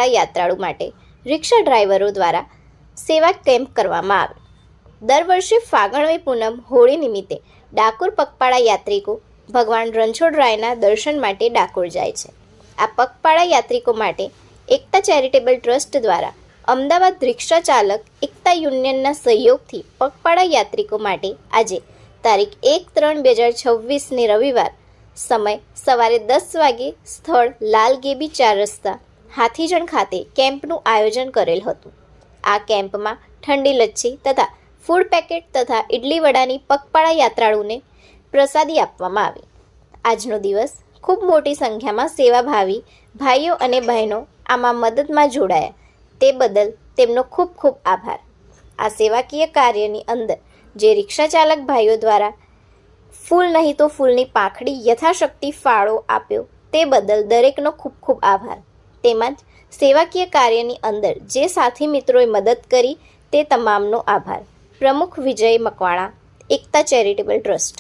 પગપાળા યાત્રાળુ માટે રિક્ષા ડ્રાઈવરો દ્વારા સેવા કેમ્પ કરવામાં આવે. દર વર્ષે ફાગણવી પૂનમ હોળી નિમિત્તે ડાકોર પગપાળા યાત્રિકો ભગવાન રણછોડરાયના દર્શન માટે ડાકોર જાય છે. આ પગપાળા યાત્રિકો માટે એકતા ચેરિટેબલ ટ્રસ્ટ દ્વારા અમદાવાદ રિક્ષા ચાલક એકતા યુનિયનના સહયોગથી પગપાળા યાત્રિકો માટે આજે તારીખ 1/3/2026 રવિવાર સમય સવારે 10 વાગે સ્થળ લાલ ગેબી 4 રસ્તા હાથીજણ ખાતે કેમ્પનું આયોજન કરેલ હતું. આ કેમ્પમાં ઠંડી લચ્છી તથા ફૂડ પેકેટ તથા ઇડલી વડાની પગપાળા યાત્રાળુને પ્રસાદી આપવામાં આવી. આજનો દિવસ ખૂબ મોટી સંખ્યામાં સેવાભાવી ભાઈઓ અને બહેનો આમાં મદદમાં જોડાયા તે બદલ તેમનો ખૂબ ખૂબ આભાર. આ સેવાકીય કાર્યની અંદર જે રિક્ષા ચાલક ભાઈઓ દ્વારા ફૂલ નહીં તો ફૂલની પાંખડી યથાશક્તિ ફાળો આપ્યો તે બદલ દરેકનો ખૂબ ખૂબ આભાર. તેમજ સેવાકીય કાર્યની અંદર જે સાથી મિત્રોએ મદદ કરી તે તમામનો આભાર. પ્રમુખ વિજય મકવાણા, એકતા ચેરિટેબલ ટ્રસ્ટ.